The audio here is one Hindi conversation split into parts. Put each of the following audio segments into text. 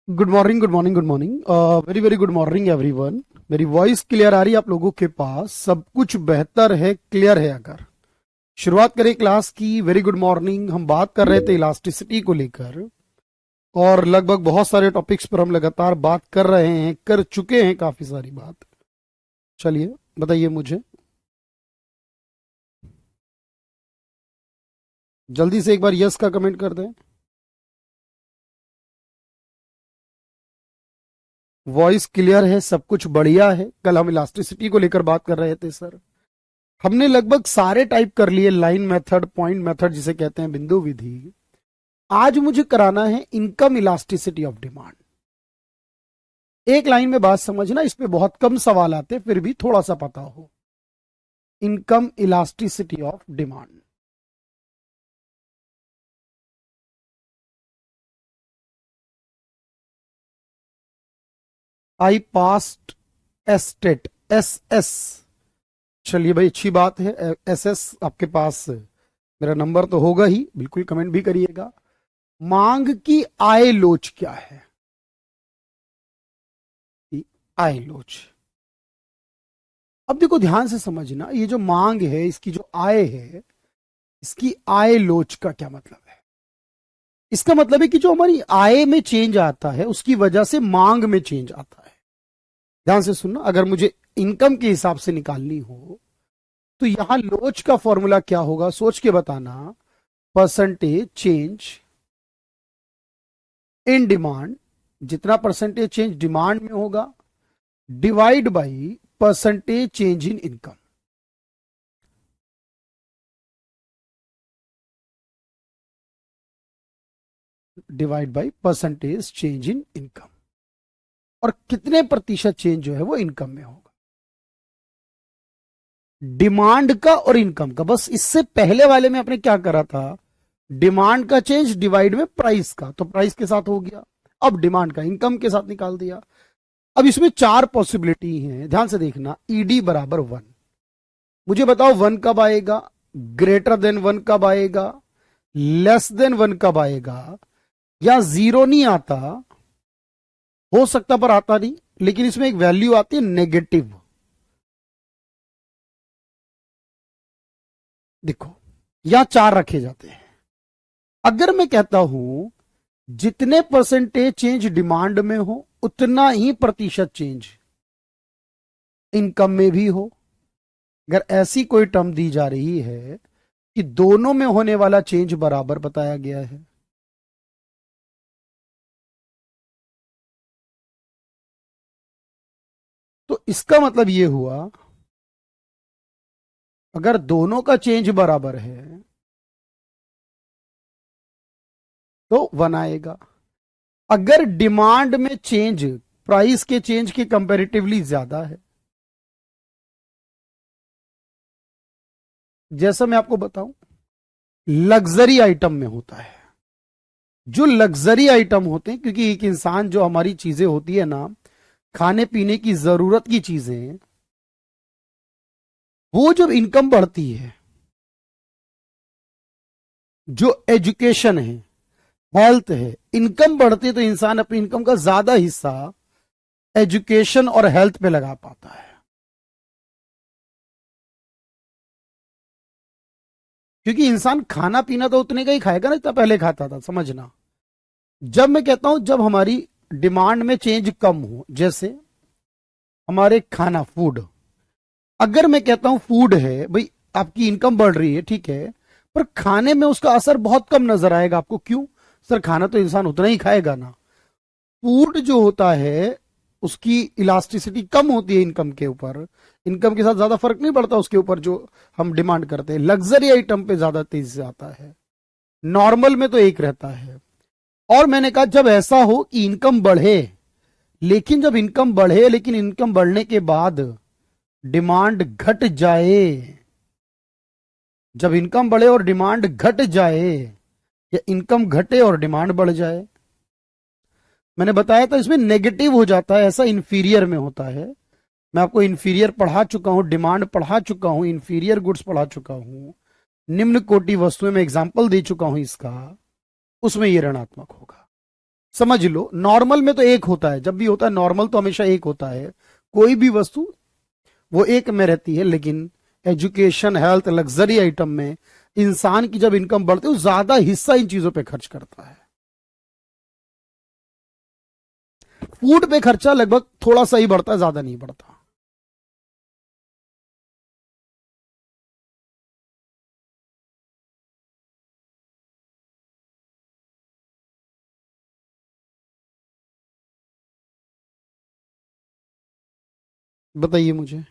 Good morning good morning good morning very very good morning everyone. मेरी वॉइस क्लियर आ रही है आप लोगों के पास? सब कुछ बेहतर है, क्लियर है? अगर शुरुआत करें क्लास की। Very good morning. हम बात कर रहे थे इलास्टिसिटी को लेकर और लगभग बहुत सारे टॉपिक्स पर हम लगातार बात कर रहे हैं, कर चुके हैं काफी सारी बात। चलिए बताइए मुझे जल्दी से एक बार यस का कमेंट कर दें। वॉइस क्लियर है, सब कुछ बढ़िया है। कल हम इलास्टिसिटी को लेकर बात कर रहे थे सर। हमने लगभग सारे टाइप कर लिए, लाइन मेथड, पॉइंट मेथड जिसे कहते हैं, बिंदु विधि। आज मुझे कराना है इनकम इलास्टिसिटी ऑफ डिमांड। एक लाइन में बात समझना, इस पे बहुत कम सवाल आते, फिर भी थोड़ा सा पता हो। Income elasticity of demand. I past estate, S S. चलिए भाई, अच्छी बात है। एस एस आपके पास मेरा नंबर तो होगा ही, बिल्कुल कमेंट भी करिएगा। मांग की आय लोच क्या है? आय लोच। अब देखो ध्यान से समझना, ये जो मांग है, इसकी जो आय है, इसकी आय लोच का क्या मतलब है? इसका मतलब है कि जो हमारी आय में चेंज आता है उसकी वजह से मांग में चेंज आता है। ध्यान से सुनना, अगर मुझे इनकम के हिसाब से निकालनी हो तो यहां लोच का फॉर्मूला क्या होगा, सोच के बताना। परसेंटेज चेंज इन डिमांड, जितना परसेंटेज चेंज डिमांड में होगा, divide by percentage change in income. Divide by percentage change in income. और कितने प्रतिशत चेंज जो है वो इनकम में होगा। डिमांड का और इनकम का, बस इससे पहले वाले में आपने क्या करा था, डिमांड का चेंज डिवाइड में प्राइस का, तो प्राइस के साथ हो गया। अब डिमांड का इनकम के साथ निकाल दिया। अब इसमें चार पॉसिबिलिटी हैं, ध्यान से देखना। ईडी बराबर 1। मुझे बताओ 1 कब आएगा, ग्रेटर देन 1 कब आएगा, लेस देन 1 कब आएगा, या जीरो नहीं आता, हो सकता पर आता नहीं, लेकिन इसमें एक वैल्यू आती है नेगेटिव। देखो यहां चार रखे जाते हैं। अगर मैं कहता हूं जितने परसेंटेज चेंज डिमांड में हो उतना ही प्रतिशत चेंज इनकम में भी हो, अगर ऐसी कोई टर्म दी जा रही है कि दोनों में होने वाला चेंज बराबर बताया गया है, तो इसका मतलब यह हुआ अगर दोनों का चेंज बराबर है तो 1 आएगा। अगर डिमांड में चेंज प्राइस के चेंज के कंपैरेटिवली ज्यादा है, जैसा मैं आपको बताऊं, लग्जरी आइटम में होता है। जो लग्जरी आइटम होते हैं, क्योंकि एक इंसान, जो हमारी चीजें होती है ना, खाने पीने की जरूरत की चीजें, वो जब इनकम बढ़ती है, जो एजुकेशन है, हेल्थ है, इनकम बढ़ती है तो इंसान अपनी इनकम का ज्यादा हिस्सा एजुकेशन और हेल्थ पे लगा पाता है। क्योंकि इंसान खाना पीना तो उतने का ही खाएगा ना जितना पहले खाता था, समझना। जब मैं कहता हूं जब हमारी डिमांड में चेंज कम हो, जैसे हमारे खाना, फूड, अगर मैं कहता हूं फूड है भाई, आपकी इनकम बढ़ रही है, ठीक है, पर खाने में उसका असर बहुत कम नजर आएगा आपको। क्यों? सर खाना तो इंसान उतना ही खाएगा ना। फूड जो होता है उसकी इलास्टिसिटी कम होती है इनकम के ऊपर, इनकम के साथ ज्यादा फर्क नहीं पड़ता उसके ऊपर जो हम डिमांड करते हैं। लग्जरी आइटम पे ज्यादा तेजी से आता है, नॉर्मल में तो एक रहता है। और मैंने कहा जब ऐसा हो कि इनकम बढ़े, लेकिन जब इनकम बढ़े लेकिन इनकम बढ़ने के बाद डिमांड घट जाए, जब इनकम बढ़े और डिमांड घट जाए, या इनकम घटे और डिमांड बढ़ जाए, मैंने बताया था इसमें नेगेटिव हो जाता है। ऐसा इंफीरियर में होता है। मैं आपको इंफीरियर पढ़ा चुका हूं, डिमांड पढ़ा चुका हूं, इंफीरियर गुड्स पढ़ा चुका हूं, निम्न कोटि वस्तुएं में एग्जाम्पल दे चुका हूं इसका, उसमें यह ऋणात्मक होगा। समझ लो, नॉर्मल में तो एक होता है, जब भी होता है नॉर्मल तो हमेशा एक होता है, कोई भी वस्तु वो एक में रहती है। लेकिन एजुकेशन, हेल्थ, लग्जरी आइटम में इंसान की जब इनकम बढ़ती है, वो ज्यादा हिस्सा इन चीजों पे खर्च करता है। फूड पे खर्चा लगभग थोड़ा सा ही बढ़ता है, ज्यादा नहीं बढ़ता। बताइए मुझे।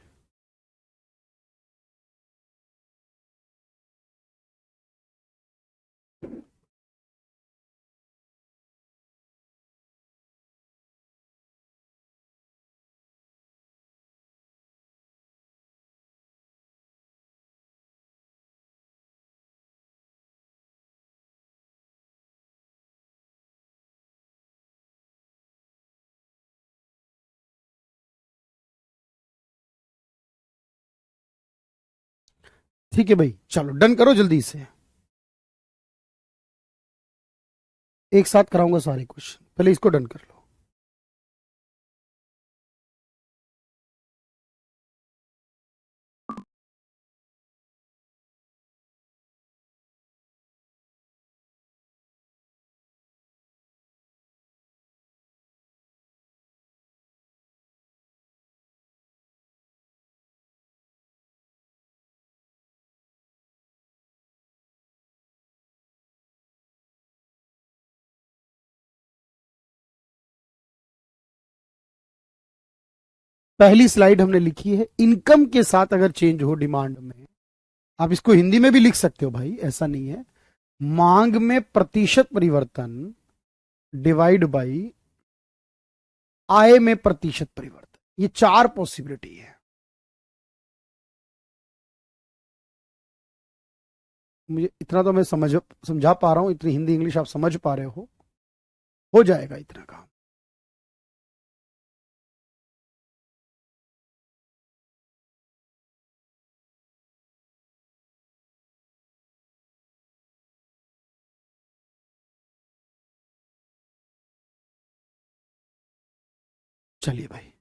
ठीक है भाई, चलो डन करो जल्दी से। एक साथ कराऊंगा सारे क्वेश्चन, पहले इसको डन कर लो। पहली स्लाइड हमने लिखी है, इनकम के साथ अगर चेंज हो डिमांड में, आप इसको हिंदी में भी लिख सकते हो भाई, ऐसा नहीं है। मांग में प्रतिशत परिवर्तन डिवाइड बाई आय में प्रतिशत परिवर्तन, ये चार पॉसिबिलिटी है। मुझे इतना तो मैं समझा पा रहा हूं, इतनी हिंदी इंग्लिश आप समझ पा रहे हो जाएगा इतना काम। चलिए भाई,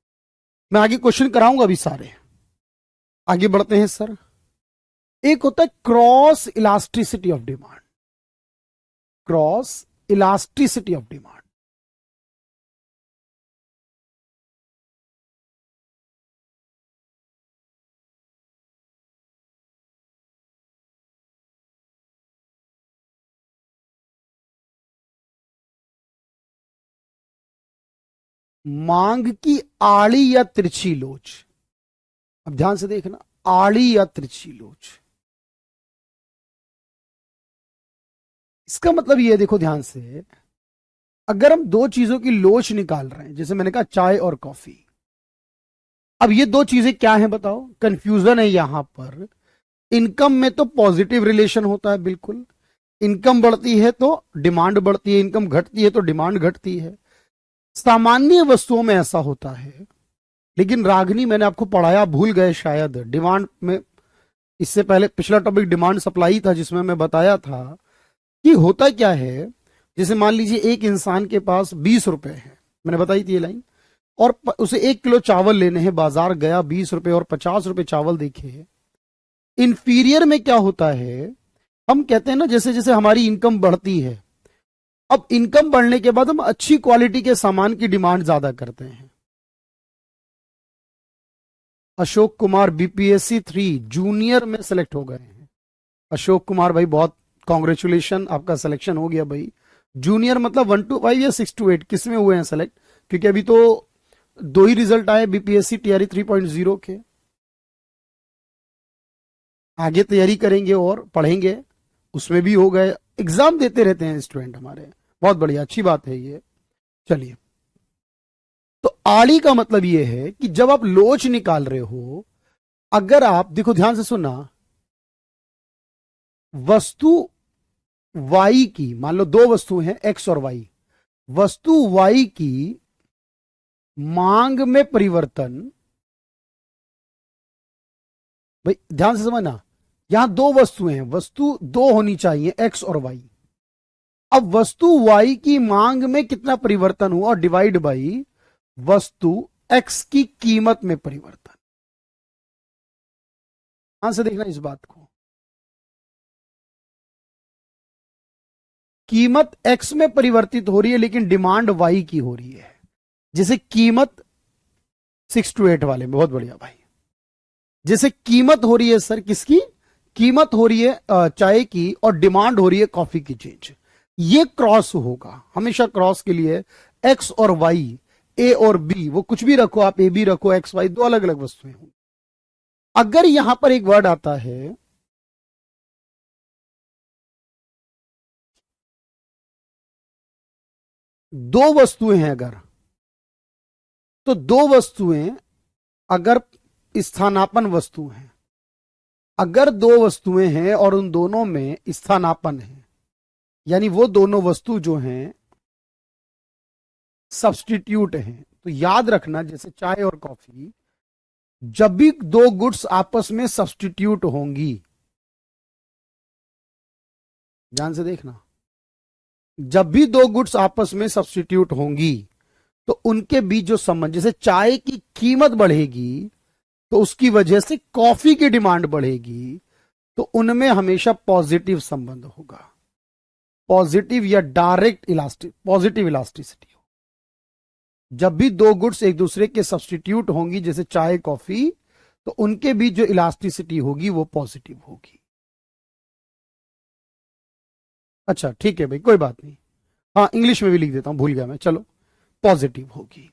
मैं आगे क्वेश्चन कराऊंगा अभी सारे। आगे बढ़ते हैं सर। एक होता है cross elasticity of demand. Cross elasticity of demand, मांग की आड़ी या तिरछी लोच। अब ध्यान से देखना, आड़ी या तिरछी लोच, इसका मतलब ये है, देखो ध्यान से, अगर हम दो चीजों की लोच निकाल रहे हैं, जैसे मैंने कहा चाय और कॉफी, अब ये दो चीजें क्या हैं बताओ, कंफ्यूजन है यहां पर। इनकम में तो पॉजिटिव रिलेशन होता है, बिल्कुल। इनकम बढ़ती है तो डिमांड बढ़ती है, इनकम घटती है तो डिमांड घटती है। सामान्य वस्तुओं में ऐसा होता है। लेकिन रागनी, मैंने आपको पढ़ाया, भूल गए शायद, डिमांड में, इससे पहले पिछला टॉपिक डिमांड सप्लाई था, जिसमें मैं बताया था कि होता क्या है। जैसे मान लीजिए एक इंसान के पास 20 रुपए है, मैंने बताई थी ये लाइन, और उसे 1 किलो चावल लेने हैं, बाजार गया, 20 रुपए और 50 रुपए चावल देखे। इंफीरियर में क्या होता है, हम कहते हैं ना, जैसे जैसे हमारी इनकम बढ़ती है, अब इनकम बढ़ने के बाद हम अच्छी क्वालिटी के सामान की डिमांड ज्यादा करते हैं। अशोक कुमार बीपीएससी 3 जूनियर में सेलेक्ट हो गए हैं। अशोक कुमार भाई, बहुत कॉन्ग्रेचुलेशन, आपका सिलेक्शन हो गया भाई। जूनियर मतलब 1 to 5 या 6 to 8, किस में हुए हैं सेलेक्ट? क्योंकि अभी तो दो ही रिजल्ट आए बीपीएससी टीआरई 3.0 के। आगे तैयारी करेंगे और पढ़ेंगे, उसमें भी हो गए, एग्जाम देते रहते हैं स्टूडेंट हमारे, बहुत बढ़िया, अच्छी बात है ये। चलिए, तो आड़ी का मतलब ये है कि जब आप लोच निकाल रहे हो, अगर आप देखो ध्यान से सुनना, वस्तु वाई की, मान लो दो वस्तु हैं एक्स और वाई, वस्तु वाई की मांग में परिवर्तन, भाई ध्यान से समझना, यहां दो वस्तुएं हैं, वस्तु दो होनी चाहिए, एक्स और वाई। अब वस्तु Y की मांग में कितना परिवर्तन हुआ और डिवाइड बाई वस्तु X की कीमत में परिवर्तन। ध्यान से देखना इस बात को। कीमत X में परिवर्तित हो रही है लेकिन डिमांड Y की हो रही है। जैसे कीमत 6 to 8 वाले में, बहुत बढ़िया भाई। जैसे कीमत हो रही है सर किसकी, कीमत हो रही है चाय की और डिमांड हो रही है कॉफी की चेंज। ये क्रॉस होगा हमेशा, क्रॉस के लिए एक्स और वाई, ए और बी, वो कुछ भी रखो आप, ए बी रखो, एक्स वाई, दो अलग अलग वस्तुएं होंगी। अगर यहां पर एक वर्ड आता है दो वस्तुएं हैं अगर, तो दो वस्तुएं अगर स्थानापन्न वस्तु हैं, अगर दो वस्तुएं हैं और उन दोनों में स्थानापन्न है, यानी वो दोनों वस्तु जो हैं सब्स्टिट्यूट हैं, तो याद रखना जैसे चाय और कॉफी, जब भी दो गुड्स आपस में सब्स्टिट्यूट होंगी, ध्यान से देखना, जब भी दो गुड्स आपस में सब्स्टिट्यूट होंगी तो उनके बीच जो संबंध, जैसे चाय की कीमत बढ़ेगी तो उसकी वजह से कॉफी की डिमांड बढ़ेगी, तो उनमें हमेशा पॉजिटिव संबंध होगा, पॉजिटिव या डायरेक्ट पॉजिटिव इलास्टिसिटी हो। जब भी दो गुड्स एक दूसरे के सब्स्टिट्यूट होंगी जैसे चाय कॉफी, तो उनके बीच जो इलास्टिसिटी होगी वो पॉजिटिव होगी। अच्छा ठीक है भाई, कोई बात नहीं, हाँ इंग्लिश में भी लिख देता हूं, भूल गया मैं, चलो पॉजिटिव होगी।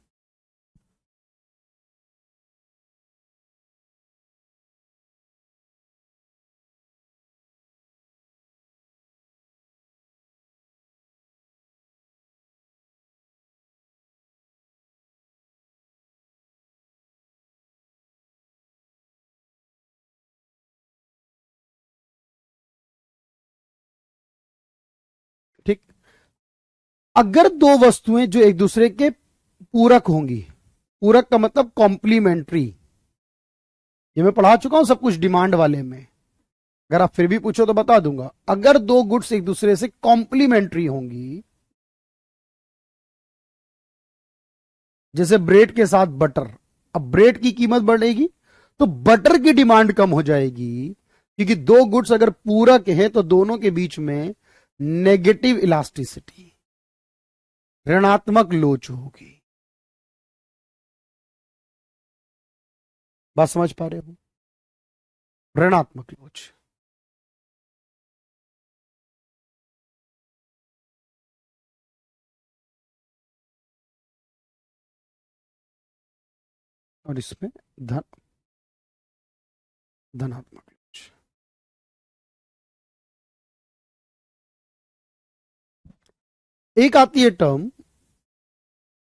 ठीक, अगर दो वस्तुएं जो एक दूसरे के पूरक होंगी, पूरक का मतलब कॉम्प्लीमेंट्री, ये मैं पढ़ा चुका हूं सब कुछ डिमांड वाले में, अगर आप फिर भी पूछो तो बता दूंगा। अगर दो गुड्स एक दूसरे से कॉम्प्लीमेंट्री होंगी, जैसे ब्रेड के साथ बटर, अब ब्रेड की कीमत बढ़ेगी तो बटर की डिमांड कम हो जाएगी, क्योंकि दो गुड्स अगर पूरक हैं तो दोनों के बीच में नेगेटिव इलास्टिसिटी, ऋणात्मक लोच होगी। बात समझ पा रहे हो, ऋणात्मक लोच। और इसमें धनात्मक लोच। एक आती है टर्म,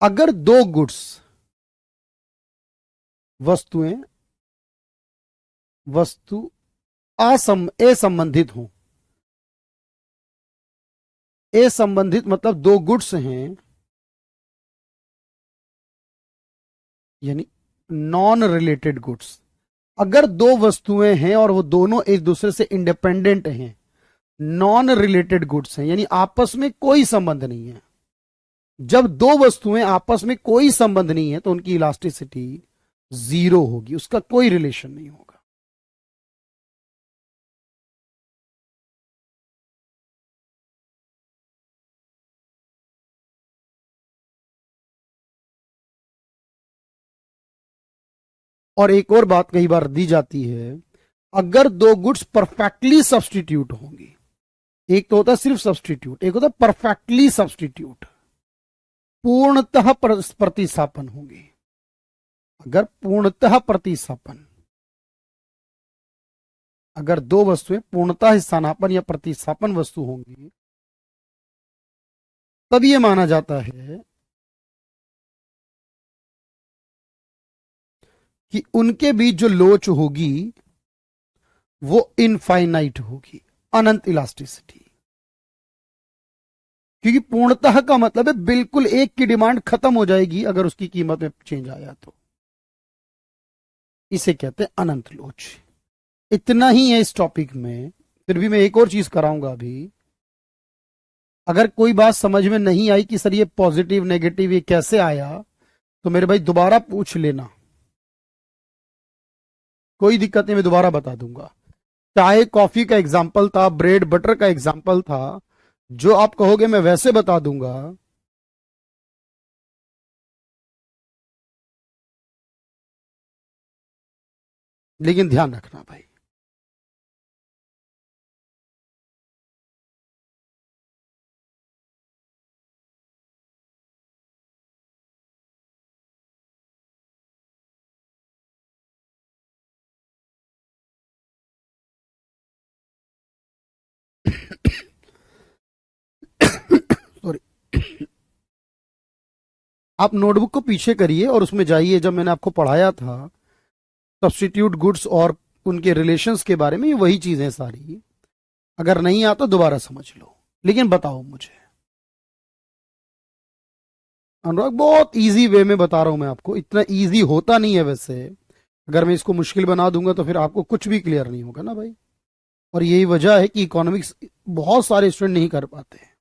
अगर दो गुड्स वस्तु असंबंधित हो, असंबंधित मतलब दो गुड्स हैं, यानी नॉन रिलेटेड गुड्स। अगर दो वस्तुएं हैं और वो दोनों एक दूसरे से इंडिपेंडेंट हैं, नॉन रिलेटेड गुड्स हैं, यानी आपस में कोई संबंध नहीं है, जब दो वस्तुएं आपस में कोई संबंध नहीं है तो उनकी इलास्टिसिटी जीरो होगी, उसका कोई रिलेशन नहीं होगा। और एक और बात कई बार दी जाती है, अगर दो गुड्स परफेक्टली सब्स्टिट्यूट होंगी, एक तो होता है सिर्फ सब्स्टिट्यूट, एक होता है परफेक्टली सब्स्टिट्यूट, पूर्णतः प्रतिस्थापन होंगे। अगर पूर्णतः प्रतिस्थापन, अगर दो वस्तुएं पूर्णतः स्थानापन्न या प्रतिस्थापन वस्तु होंगी, तब यह माना जाता है कि उनके बीच जो लोच होगी वो इनफाइनाइट होगी, अनंत इलास्टिसिटी। क्योंकि पूर्णतः का मतलब है बिल्कुल एक की डिमांड खत्म हो जाएगी अगर उसकी कीमत में चेंज आया तो, इसे कहते हैं अनंत लोच। इतना ही है इस टॉपिक में, फिर भी मैं एक और चीज कराऊंगा अभी। अगर कोई बात समझ में नहीं आई कि सर ये पॉजिटिव नेगेटिव ये कैसे आया, तो मेरे भाई दोबारा पूछ लेना, कोई दिक्कत नहीं, मैं दोबारा बता दूंगा। चाय कॉफी का एग्जाम्पल था, ब्रेड बटर का एग्जाम्पल था, जो आप कहोगे मैं वैसे बता दूंगा। लेकिन ध्यान रखना भाई, सॉरी, आप नोटबुक को पीछे करिए और उसमें जाइए, जब मैंने आपको पढ़ाया था सब्स्टिट्यूट गुड्स और उनके रिलेशंस के बारे में, ये वही चीजें सारी। अगर नहीं आता दोबारा समझ लो, लेकिन बताओ मुझे। अनुराग बहुत इजी वे में बता रहा हूं मैं आपको, इतना इजी होता नहीं है वैसे। अगर मैं इसको मुश्किल बना दूंगा तो फिर आपको कुछ भी क्लियर नहीं होगा ना भाई। और यही वजह है कि इकोनॉमिक्स बहुत सारे स्टूडेंट नहीं कर पाते हैं।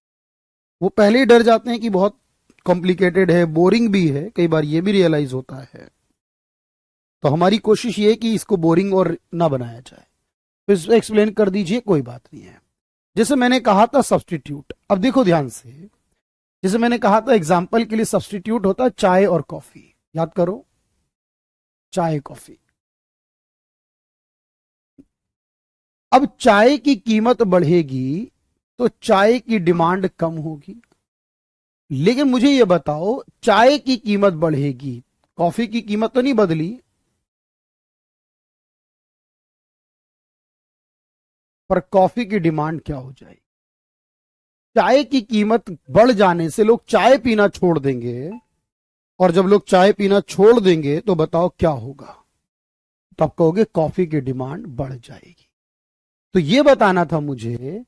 वो पहले ही डर जाते हैं कि बहुत कॉम्प्लिकेटेड है, बोरिंग भी है, कई बार ये भी रियलाइज होता है। तो हमारी कोशिश ये है कि इसको बोरिंग और ना बनाया जाए। तो इसको एक्सप्लेन कर दीजिए, कोई बात नहीं है। जैसे मैंने कहा था सब्स्टिट्यूट, अब देखो ध्यान से, जैसे मैंने कहा था एग्जाम्पल के लिए सब्स्टिट्यूट होता है चाय और कॉफी, याद करो, चाय कॉफी। अब चाय की कीमत बढ़ेगी तो चाय की डिमांड कम होगी। लेकिन मुझे यह बताओ, चाय की कीमत बढ़ेगी, कॉफी की कीमत तो नहीं बदली, पर कॉफी की डिमांड क्या हो जाएगी? चाय की कीमत बढ़ जाने से लोग चाय पीना छोड़ देंगे, और जब लोग चाय पीना छोड़ देंगे तो बताओ क्या होगा? तब कहोगे कॉफी की डिमांड बढ़ जाएगी। तो यह बताना था मुझे,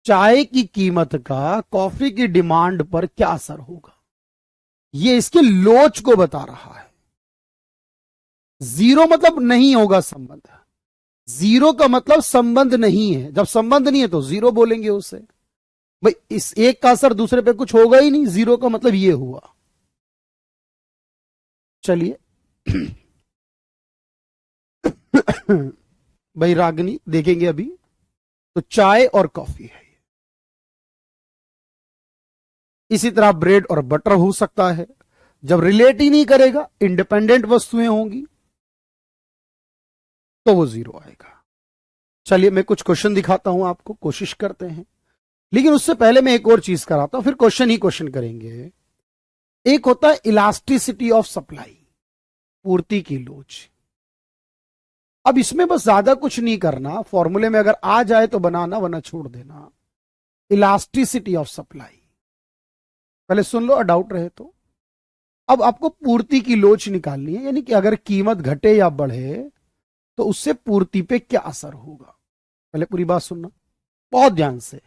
चाय की कीमत का कॉफी की डिमांड पर क्या असर होगा। यह इसके लोच को बता रहा है। जीरो मतलब नहीं होगा संबंध, जीरो का मतलब संबंध नहीं है, जब संबंध नहीं है तो जीरो बोलेंगे उसे। भाई इस एक का असर दूसरे पे कुछ होगा ही नहीं, जीरो का मतलब ये हुआ। चलिए भाई रागनी देखेंगे अभी। तो चाय और कॉफी है, इसी तरह ब्रेड और बटर हो सकता है। जब रिलेट ही नहीं करेगा, इंडिपेंडेंट वस्तुएं होंगी, तो वो जीरो आएगा। चलिए मैं कुछ क्वेश्चन दिखाता हूं आपको, कोशिश करते हैं। लेकिन उससे पहले मैं एक और चीज कराता हूं, फिर क्वेश्चन ही क्वेश्चन करेंगे। एक होता है इलास्टिसिटी ऑफ सप्लाई, पूर्ति की लोच। अब इसमें बस ज्यादा कुछ नहीं करना, फॉर्मूले में अगर आ जाए तो बनाना, वरना छोड़ देना। इलास्टिसिटी ऑफ सप्लाई पहले सुन लो, डाउट रहे तो। अब आपको पूर्ति की लोच निकालनी है, यानी कि अगर कीमत घटे या बढ़े तो उससे पूर्ति पे क्या असर होगा। पहले पूरी बात सुनना बहुत ध्यान से।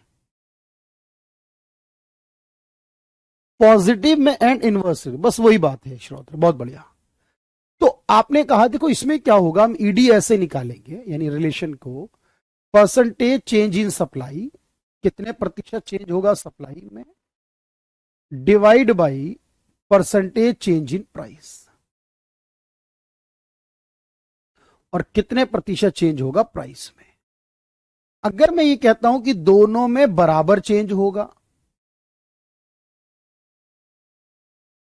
पॉजिटिव में एंड इनवर्स, बस वही बात है श्रोता, बहुत बढ़िया। तो आपने कहा देखो इसमें क्या होगा, हम ईडी ऐसे निकालेंगे, यानी रिलेशन को, परसेंटेज चेंज इन सप्लाई, कितने प्रतिशत चेंज होगा सप्लाई में, divide by percentage change in price, और कितने प्रतिशत चेंज होगा प्राइस में। अगर मैं ये कहता हूं कि दोनों में बराबर चेंज होगा,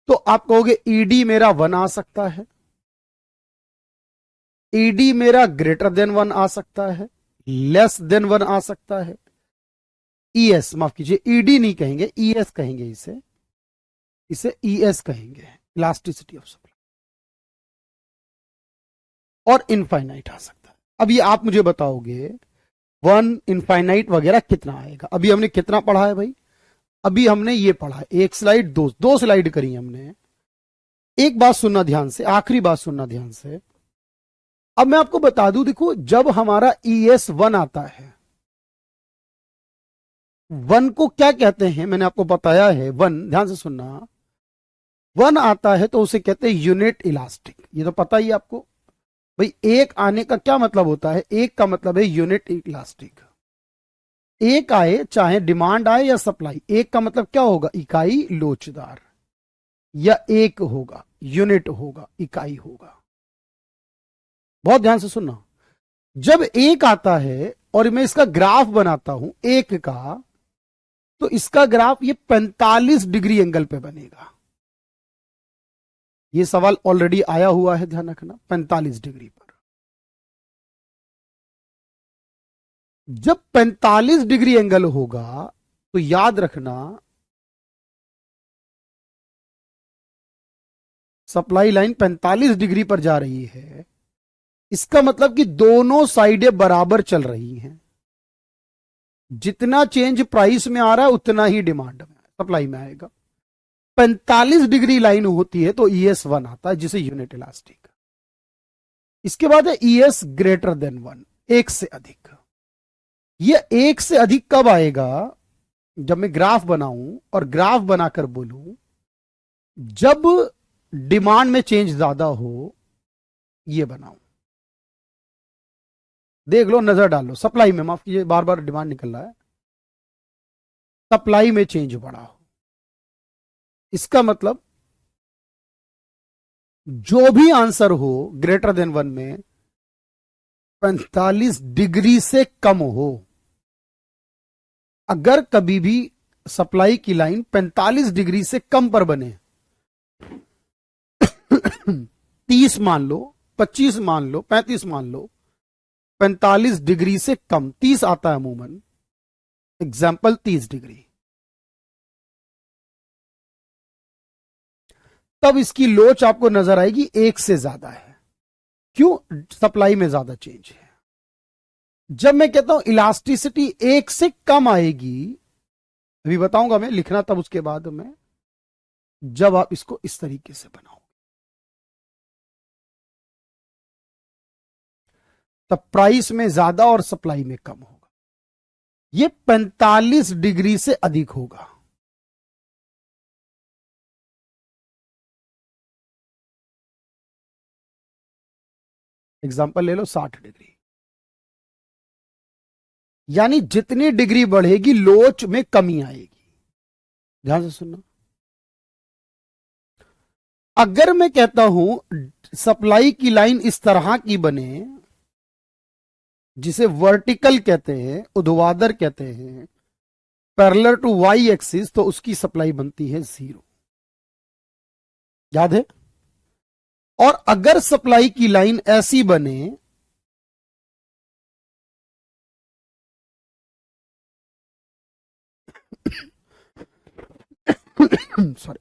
तो आप कहोगे ईडी मेरा 1 आ सकता है, ईडी मेरा ग्रेटर देन 1 आ सकता है, लेस देन 1 आ सकता है। ईएस, माफ कीजिए, ईडी नहीं कहेंगे, ईएस कहेंगे, इसे इसे ईएस कहेंगे, इलास्टिसिटी ऑफ सप्लाई। और इनफाइनाइट आ सकता है। अब ये आप मुझे बताओगे 1 इनफाइनाइट वगैरह कितना आएगा। अभी हमने कितना पढ़ा है भाई? अभी हमने ये पढ़ा है, एक स्लाइड, दो स्लाइड करी हमने। एक बात सुनना ध्यान से, आखिरी बात सुनना ध्यान से। अब मैं आपको बता दूं, देखो जब हमारा ईएस 1 आता है, 1 को क्या कहते हैं मैंने आपको बताया है। 1, ध्यान से सुनना, 1 आता है तो उसे कहते हैं यूनिट इलास्टिक, ये तो पता ही आपको। भाई एक आने का क्या मतलब होता है? एक का मतलब है यूनिट इलास्टिक। एक आए, चाहे डिमांड आए या सप्लाई, एक का मतलब क्या होगा, इकाई लोचदार, या एक होगा, यूनिट होगा, इकाई होगा। बहुत ध्यान से सुनना, जब एक आता है और मैं इसका ग्राफ बनाता हूं एक का, तो इसका ग्राफ ये 45 डिग्री एंगल पे बनेगा। ये सवाल ऑलरेडी आया हुआ है, ध्यान रखना, 45 डिग्री पर। जब 45 डिग्री एंगल होगा तो याद रखना सप्लाई लाइन 45 डिग्री पर जा रही है, इसका मतलब कि दोनों साइडें बराबर चल रही हैं। जितना चेंज प्राइस में आ रहा है उतना ही डिमांड में, सप्लाई में आएगा। 45 डिग्री लाइन होती है तो ES1 आता है, जिसे यूनिट इलास्टिक। इसके बाद है ES ग्रेटर देन 1, एक से अधिक। यह एक से अधिक कब आएगा, जब मैं ग्राफ बनाऊं और ग्राफ बनाकर बोलूं जब डिमांड में चेंज ज्यादा हो, यह बनाऊं। देख लो, नजर डाल लो, सप्लाई में, माफ कीजिए बार बार डिमांड निकल रहा है, सप्लाई में चेंज बढ़ा हो, इसका मतलब जो भी आंसर हो ग्रेटर देन 1 में 45 डिग्री से कम हो। अगर कभी भी सप्लाई की लाइन 45 डिग्री से कम पर बने, 30 मान लो, 25 मान लो, 35 मान लो, 45 डिग्री से कम, 30 आता है अमूमन, एग्जाम्पल 30 डिग्री, तब इसकी लोच आपको नजर आएगी एक से ज्यादा है। क्यों, सप्लाई में ज्यादा चेंज है। जब मैं कहता हूं इलास्टिसिटी एक से कम आएगी, अभी बताऊंगा मैं, लिखना तब उसके बाद में, जब आप इसको इस तरीके से बनाओ तब प्राइस में ज्यादा और सप्लाई में कम होगा। ये 45 डिग्री से अधिक होगा। एग्जाम्पल ले लो 60 डिग्री, यानी जितनी डिग्री बढ़ेगी लोच में कमी आएगी। ध्यान से सुनना, अगर मैं कहता हूं सप्लाई की लाइन इस तरह की बने, जिसे वर्टिकल कहते हैं, ऊर्ध्वाधर कहते हैं, पैरेलल टू वाई एक्सिस, तो उसकी सप्लाई बनती है 0। याद है। और अगर सप्लाई की लाइन ऐसी बने, सॉरी,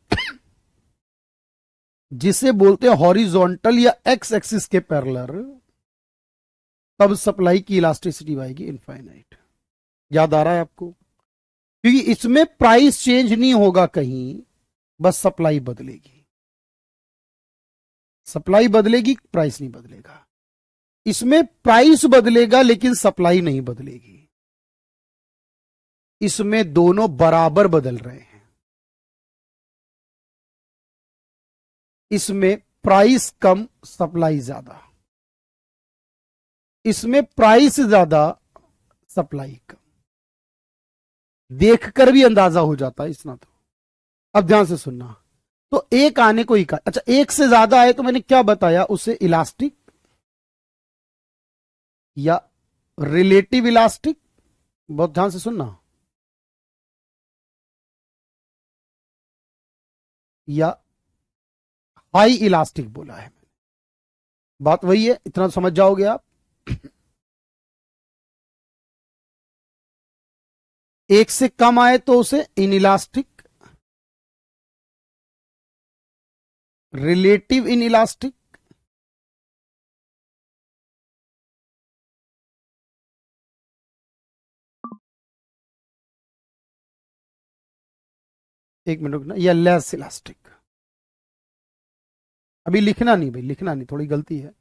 जिसे बोलते हैं हॉरिजॉन्टल या एक्स एक्सिस के पैरेलल, तब सप्लाई की इलास्टिसिटी आएगी इनफाइनाइट। याद आ रहा है आपको, क्योंकि इसमें प्राइस चेंज नहीं होगा कहीं, बस सप्लाई बदलेगी। सप्लाई बदलेगी, प्राइस नहीं बदलेगा। इसमें प्राइस बदलेगा लेकिन सप्लाई नहीं बदलेगी। इसमें दोनों बराबर बदल रहे हैं। इसमें प्राइस कम, सप्लाई ज्यादा। इसमें प्राइस ज्यादा, सप्लाई कम। देखकर भी अंदाजा हो जाता है इतना तो। अब ध्यान से सुनना, तो एक आने को इकाई, अच्छा एक से ज्यादा आए तो मैंने क्या बताया, उसे इलास्टिक या रिलेटिव इलास्टिक, बहुत ध्यान से सुनना, या हाई इलास्टिक बोला है। बात वही है, इतना समझ जाओगे आप। एक से कम आए तो उसे इनइलास्टिक, रिलेटिव इनइलास्टिक, एक मिनट रुकना, या लेस इलास्टिक। अभी लिखना नहीं भाई, लिखना नहीं, थोड़ी गलती है,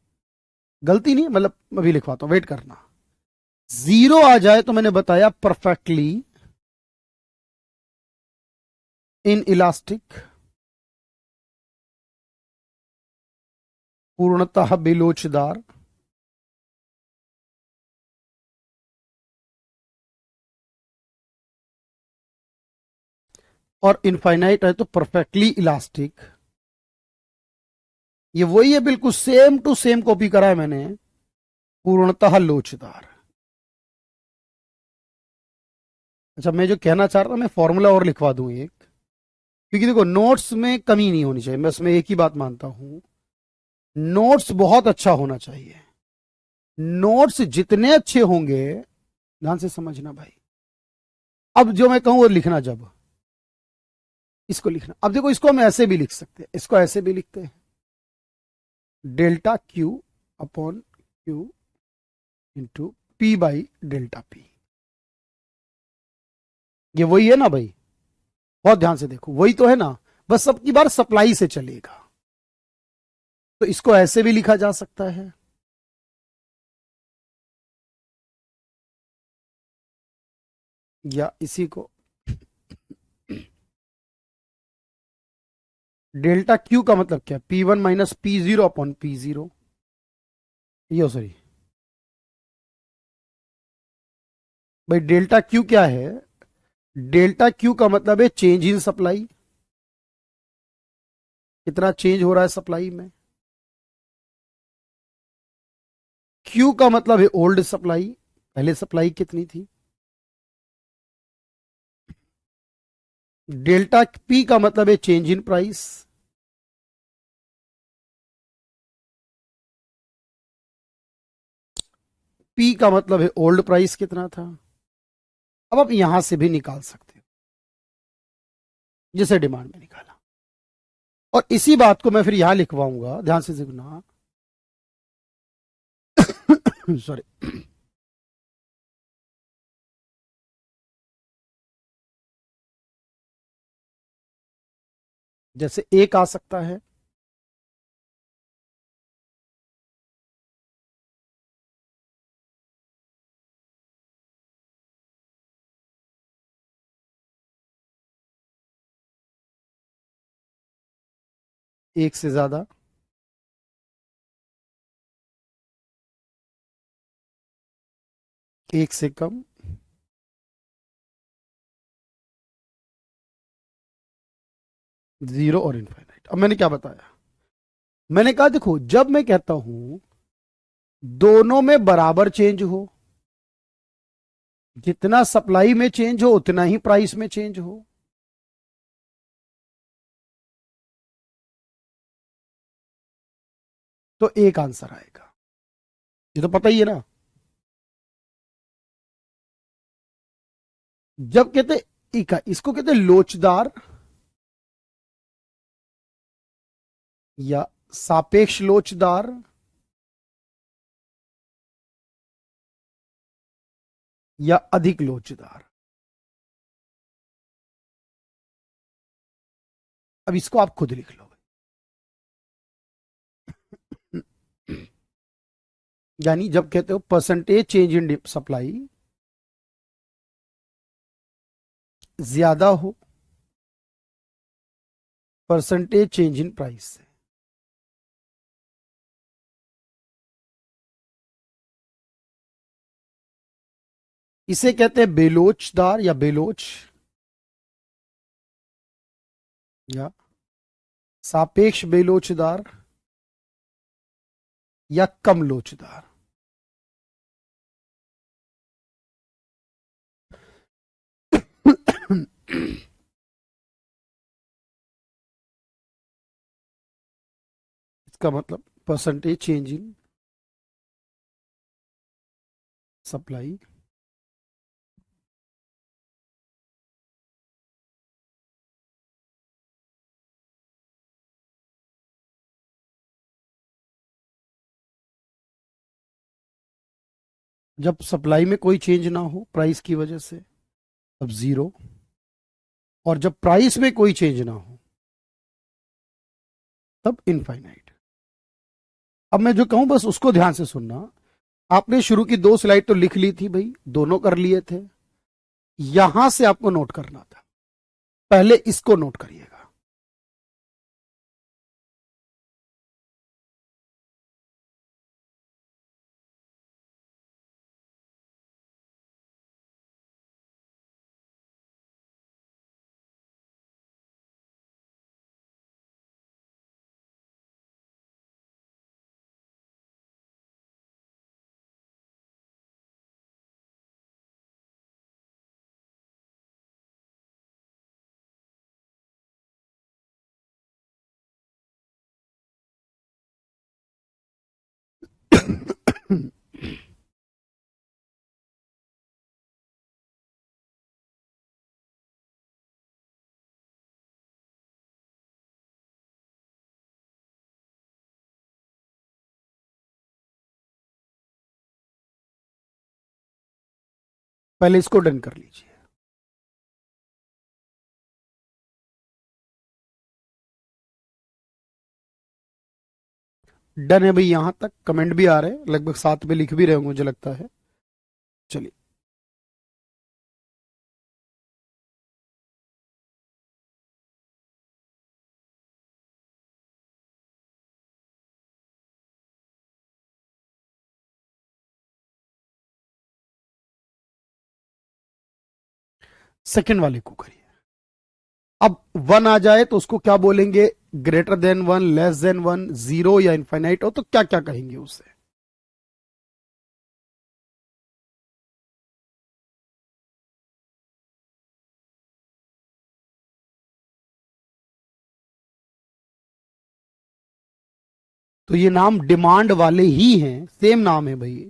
गलती नहीं मतलब, अभी लिखवाता हूं, वेट करना। 0 आ जाए तो मैंने बताया परफेक्टली इन इलास्टिक, पूर्णतः बेलोचदार, और इनफाइनाइट है तो परफेक्टली इलास्टिक। ये वही है, बिल्कुल सेम टू सेम कॉपी करा है मैंने, पूर्णतः लोचदार। अच्छा, मैं जो कहना चाह रहा था, मैं फॉर्मूला और लिखवा दूं एक, क्योंकि देखो नोट्स में कमी नहीं होनी चाहिए, बस मैं एक ही बात मानता हूं, नोट्स बहुत अच्छा होना चाहिए। नोट्स जितने अच्छे होंगे, ध्यान से समझना भाई, अब जो मैं कहूं वो लिखना, जब इसको लिखना, अब देखो इसको हम ऐसे भी लिख सकते हैं, इसको ऐसे भी लिखते हैं, delta Q upon Q into P by delta P. ये वही है ना भाई, बहुत ध्यान से देखो, वही तो है ना, बस सबकी बार सप्लाई से चलेगा। तो इसको ऐसे भी लिखा जा सकता है, या इसी को डेल्टा क्यू का मतलब क्या, P1 minus P0 upon P0, यो सॉरी भाई, डेल्टा क्यू क्या है, डेल्टा क्यू का मतलब है चेंज इन सप्लाई, कितना चेंज हो रहा है सप्लाई में। क्यू का मतलब है ओल्ड सप्लाई, पहले सप्लाई कितनी थी। डेल्टा पी का मतलब है चेंज इन प्राइस, पी का मतलब है ओल्ड प्राइस कितना था। अब आप यहां से भी निकाल सकते हो, जिसे डिमांड में निकाला, और इसी बात को मैं फिर यहां लिखवाऊंगा, ध्यान से देखना सॉरी, जैसे एक आ सकता है, एक से ज्यादा, एक से कम, जीरो और इनफाइनाइट। अब मैंने क्या बताया, मैंने कहा देखो, जब मैं कहता हूं दोनों में बराबर चेंज हो, जितना सप्लाई में चेंज हो उतना ही प्राइस में चेंज हो, तो एक आंसर आएगा। ये तो पता ही है ना। जब कहते इका, इसको कहते लोचदार या सापेक्ष लोचदार या अधिक लोचदार। अब इसको आप खुद लिख लो, यानी जब कहते हो परसेंटेज चेंज इन सप्लाई ज्यादा हो परसेंटेज चेंज इन प्राइस से, इसे कहते हैं बेलोचदार या बेलोच, या सापेक्ष बेलोचदार या कम लोचदार। इसका मतलब परसेंटेज चेंज इन सप्लाई जब सप्लाई में कोई चेंज ना हो प्राइस की वजह से, तब जीरो, और जब प्राइस में कोई चेंज ना हो तब इनफाइनाइट। अब मैं जो कहूं बस उसको ध्यान से सुनना। आपने शुरू की दो स्लाइड तो लिख ली थी भाई, दोनों कर लिए थे, यहां से आपको नोट करना था, पहले इसको नोट करिएगा। पहले इसको डन कर लीजिए। डन है भाई, यहां तक कमेंट भी आ रहे हैं, लगभग 7 पे लिख भी रहे होंगे मुझे लगता है। चलिए, सेकंड वाले को करिए। अब 1 आ जाए तो उसको क्या बोलेंगे? Greater than 1, less than 1, zero या इनफाइनाइट हो तो क्या क्या कहेंगे उससे? तो ये नाम डिमांड वाले ही हैं, सेम नाम है भाई।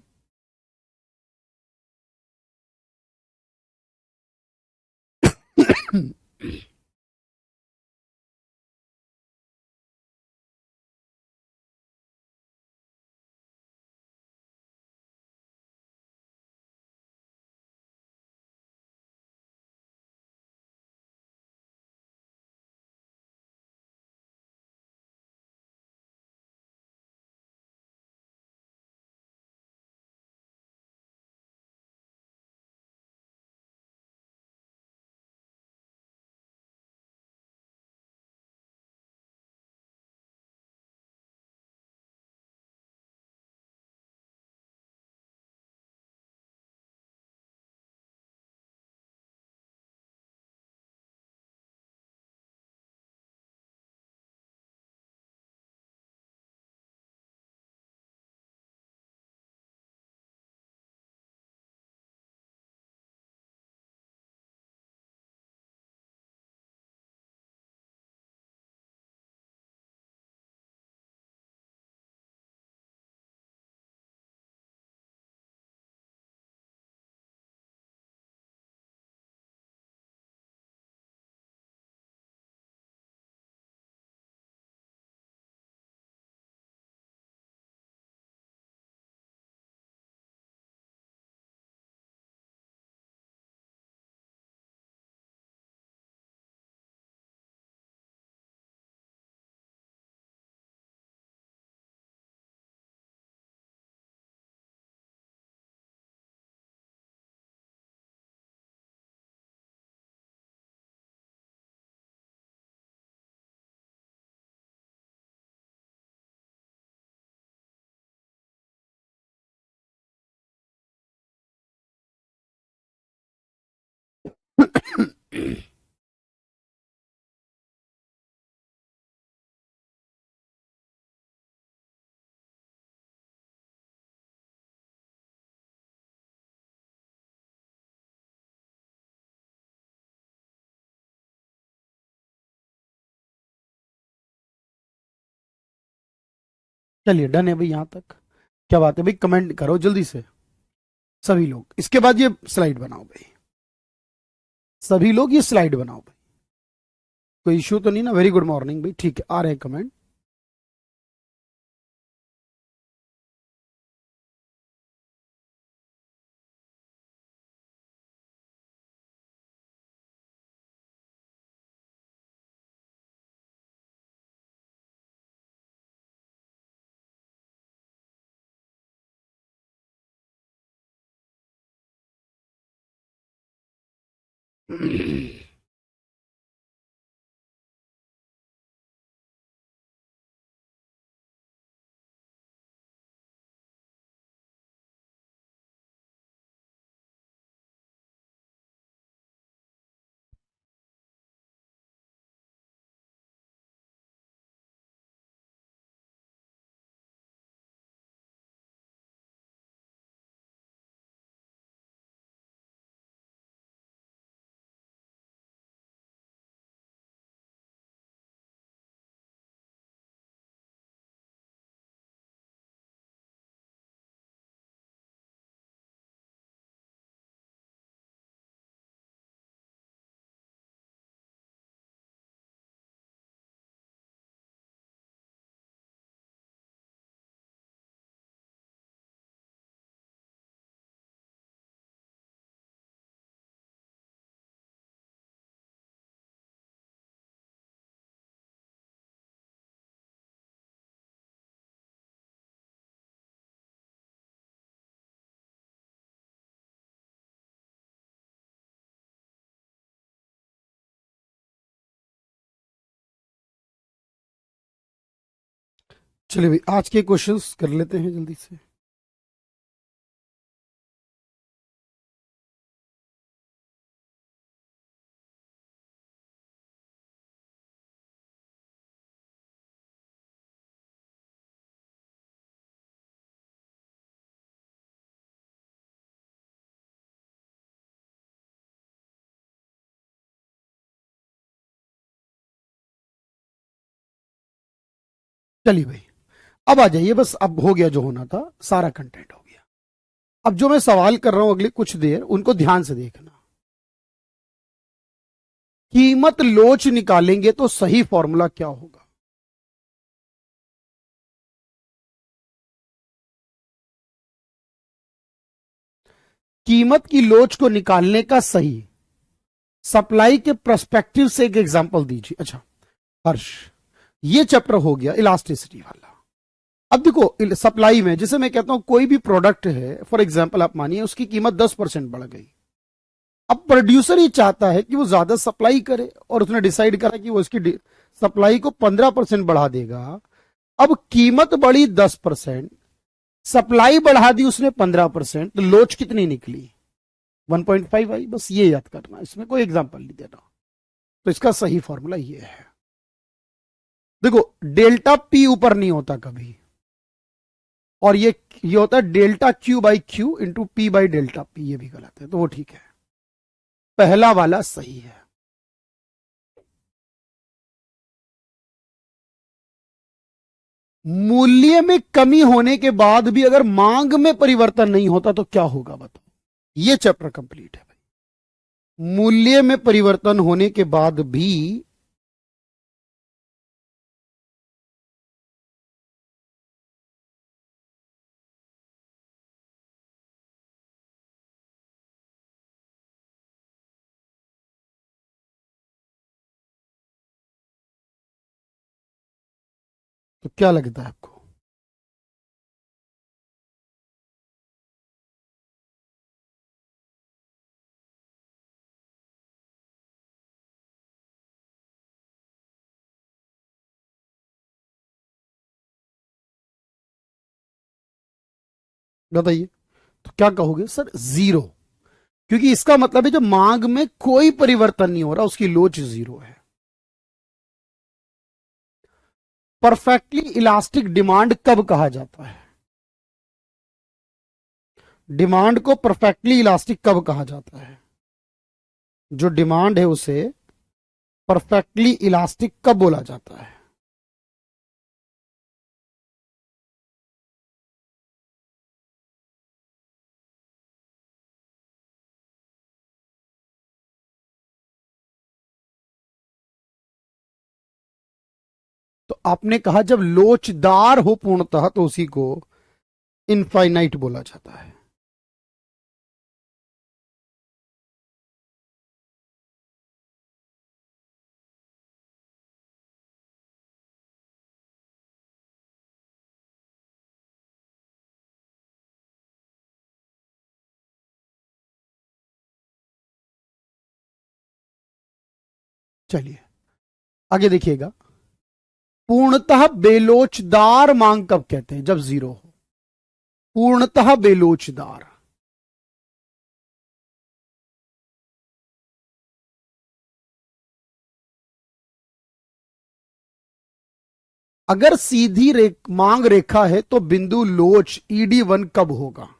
चलिए, डन है भाई यहां तक। क्या बात है भाई, कमेंट करो जल्दी से सभी लोग। इसके बाद ये स्लाइड बनाओ भाई, सभी लोग ये स्लाइड बनाओ भाई। कोई इश्यू तो नहीं ना? वेरी गुड मॉर्निंग भाई, ठीक है, आ रहे हैं कमेंट। चलिए भाई, आज के क्वेश्चंस कर लेते हैं जल्दी से। चलिए भाई, अब आ जाइए, बस अब हो गया जो होना था, सारा कंटेंट हो गया। अब जो मैं सवाल कर रहा हूं अगली कुछ देर, उनको ध्यान से देखना। कीमत लोच निकालेंगे तो सही फॉर्मूला क्या होगा? कीमत की लोच को निकालने का सही, सप्लाई के पर्सपेक्टिव से एक एग्जांपल दीजिए। अच्छा हर्ष, ये चैप्टर हो गया इलास्टिसिटी वाला। अब देखो, सप्लाई में जैसे मैं कहता हूं कोई भी प्रोडक्ट है, फॉर एग्जांपल आप मानिए उसकी कीमत 10% बढ़ गई। अब प्रोड्यूसर ही चाहता है कि वो ज्यादा सप्लाई करे, और उसने डिसाइड करा कि वो इसकी सप्लाई को 15% बढ़ा देगा। अब कीमत बढ़ी 10%, सप्लाई बढ़ा दी उसने 15%, तो लोच कितनी निकली? 1.5 आई। बस ये याद करना, इसमें कोई एग्जांपल नहीं देना। तो इसका सही फॉर्मूला ये है। देखो, डेल्टा पी ऊपर नहीं होता कभी, और ये होता है delta Q by Q into P by delta P. ये भी गलत है, तो वो ठीक है, पहला वाला सही है। मूल्य में कमी होने के बाद भी अगर मांग में परिवर्तन नहीं होता तो क्या होगा बताओ? ये चैप्टर कंप्लीट है भाई। मूल्य में परिवर्तन होने के बाद भी तो क्या लगता है आपको? बताइए। तो क्या कहोगे सर? जीरो। क्योंकि इसका मतलब है जो मांग में कोई परिवर्तन नहीं हो रहा उसकी लोच जीरो है। परफेक्टली इलास्टिक डिमांड कब कहा जाता है? डिमांड को परफेक्टली इलास्टिक कब कहा जाता है? जो डिमांड है उसे परफेक्टली इलास्टिक कब बोला जाता है? तो आपने कहा जब लोचदार हो पूर्णतः तो उसी को इनफाइनाइट बोला जाता है। चलिए आगे देखिएगा। पूर्णतः बेलोचदार मांग कब कहते हैं? जब जीरो हो। पूर्णतः बेलोचदार। अगर सीधी मांग रेखा है तो बिंदु लोच ED1 कब होगा?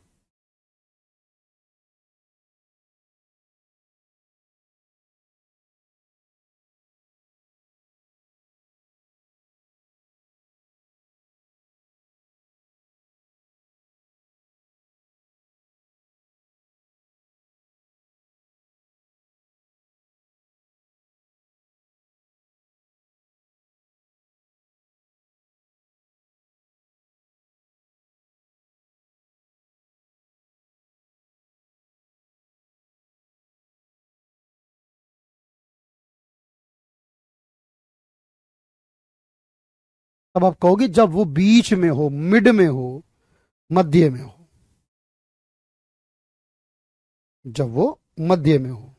तब आप कहोगे जब वो बीच में हो, मिड में हो, मध्य में हो। जब वो मध्य में हो।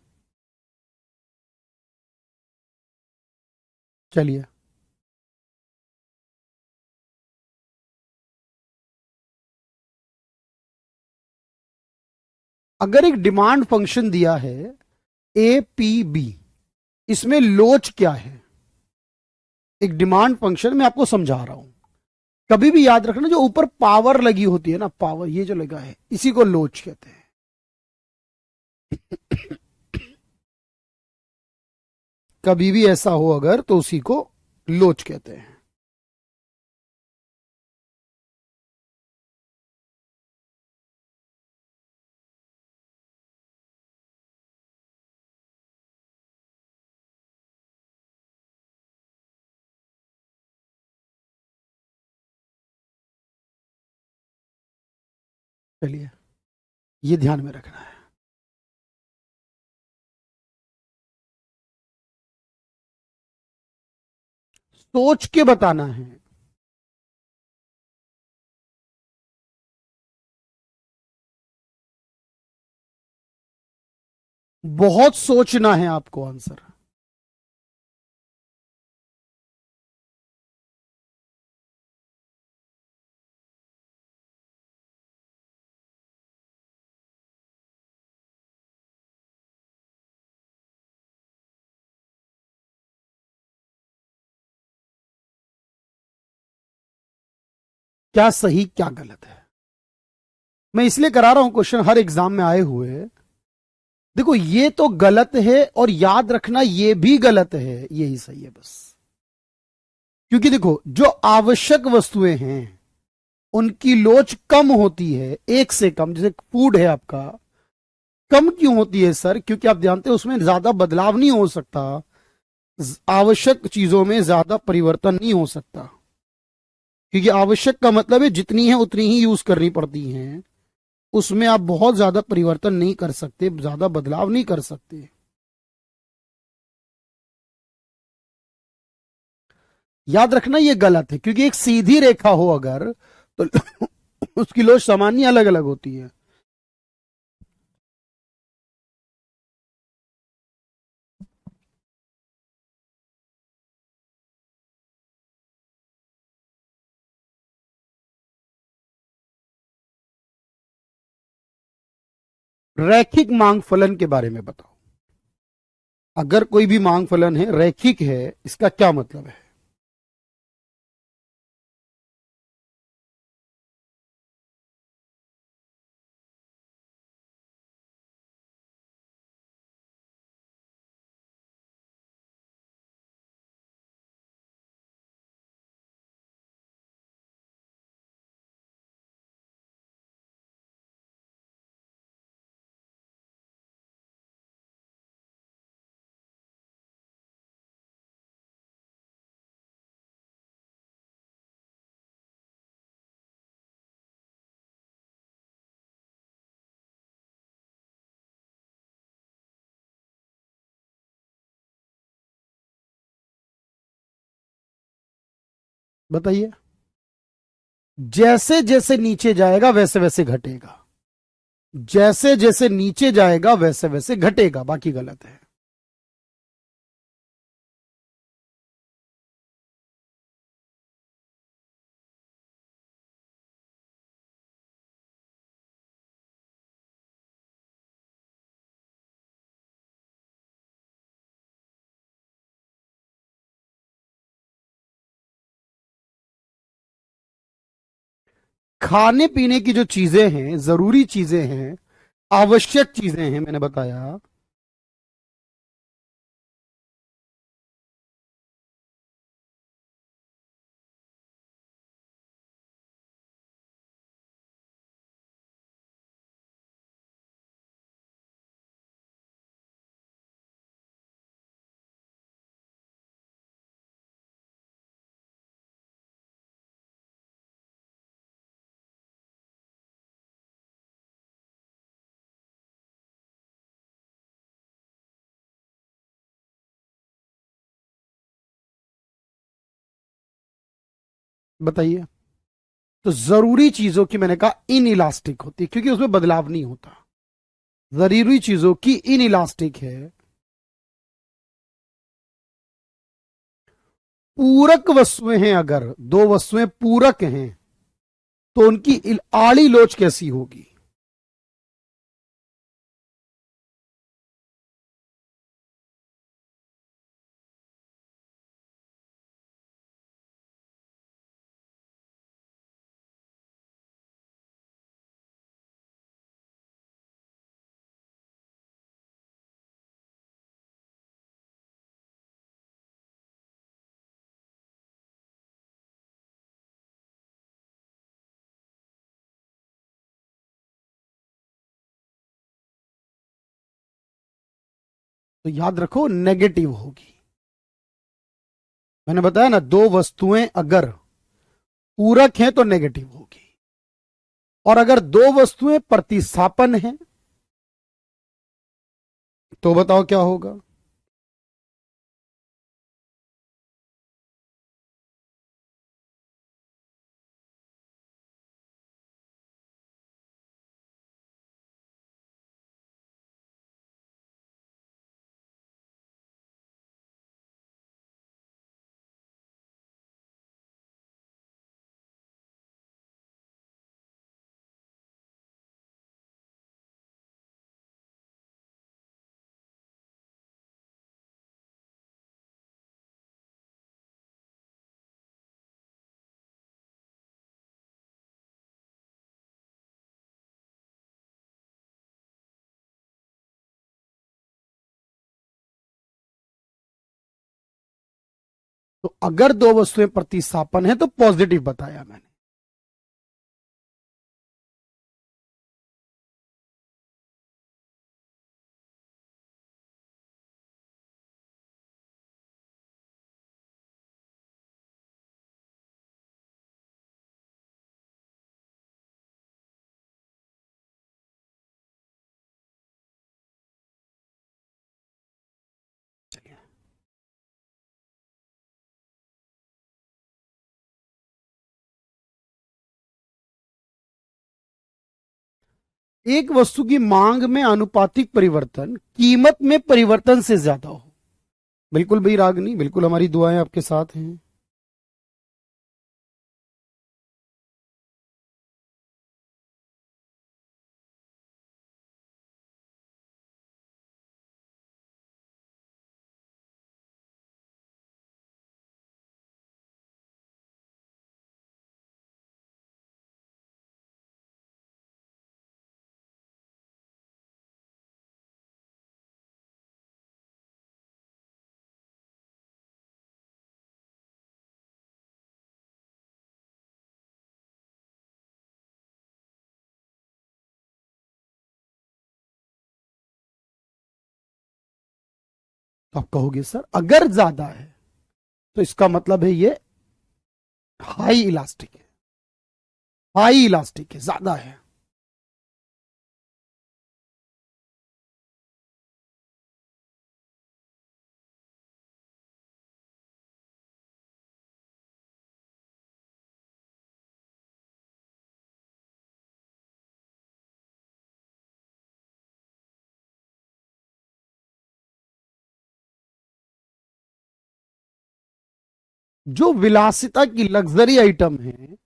चलिए अगर एक डिमांड फंक्शन दिया है ए पी बी, इसमें लोच क्या है? एक डिमांड फंक्शन मैं आपको समझा रहा हूं, कभी भी याद रखना जो ऊपर पावर लगी होती है ना, पावर ये जो लगा है इसी को लोच कहते हैं। कभी भी ऐसा हो अगर तो उसी को लोच कहते हैं। चलिए, ये ध्यान में रखना है। सोच के बताना है। बहुत सोचना है आपको आंसर। क्या सही क्या गलत है, मैं इसलिए करा रहा हूं क्वेश्चन हर एग्जाम में आए हुए। देखो ये तो गलत है और याद रखना ये भी गलत है, यही सही है बस। क्योंकि देखो जो आवश्यक वस्तुएं हैं उनकी लोच कम होती है, एक से कम। जैसे फूड है आपका, कम क्यों होती है सर? क्योंकि आप जानते हैं उसमें ज्यादा बदलाव नहीं हो सकता, आवश्यक चीजों में ज्यादा परिवर्तन नहीं हो सकता। क्योंकि आवश्यक का मतलब है जितनी है उतनी ही यूज करनी पड़ती हैं, उसमें आप बहुत ज्यादा परिवर्तन नहीं कर सकते, ज्यादा बदलाव नहीं कर सकते। याद रखना ये गलत है, क्योंकि एक सीधी रेखा हो अगर तो उसकी लोच सामान्य अलग अलग होती है। रैखिक मांग फलन के बारे में बताओ। अगर कोई भी मांग फलन है रैखिक है, इसका क्या मतलब है? बताइए। जैसे जैसे नीचे जाएगा वैसे वैसे घटेगा, जैसे जैसे नीचे जाएगा वैसे वैसे घटेगा, बाकी गलत है। खाने पीने की जो चीजें हैं, जरूरी चीजें हैं, आवश्यक चीजें हैं, मैंने बताया। बताइए। तो जरूरी चीजों की मैंने कहा इन इलास्टिक होती है, क्योंकि उसमें बदलाव नहीं होता। जरूरी चीजों की इन इलास्टिक है। पूरक वस्तुएं हैं, अगर दो वस्तुएं पूरक हैं तो उनकी आड़ी लोच कैसी होगी? तो याद रखो नेगेटिव होगी। मैंने बताया ना, दो वस्तुएं अगर पूरक हैं तो नेगेटिव होगी, और अगर दो वस्तुएं प्रतिस्थापन हैं तो बताओ क्या होगा। तो अगर दो वस्तुएं प्रतिस्थापन है तो पॉजिटिव बताया मैंने। एक वस्तु की मांग में आनुपातिक परिवर्तन कीमत में परिवर्तन से ज्यादा हो। बिल्कुल भाई रागनी, बिल्कुल हमारी दुआएं आपके साथ हैं। तो आप कहोगे सर अगर ज्यादा है तो इसका मतलब है ये हाई इलास्टिक है। हाई इलास्टिक है, ज्यादा है। जो विलासिता की लग्जरी आइटम है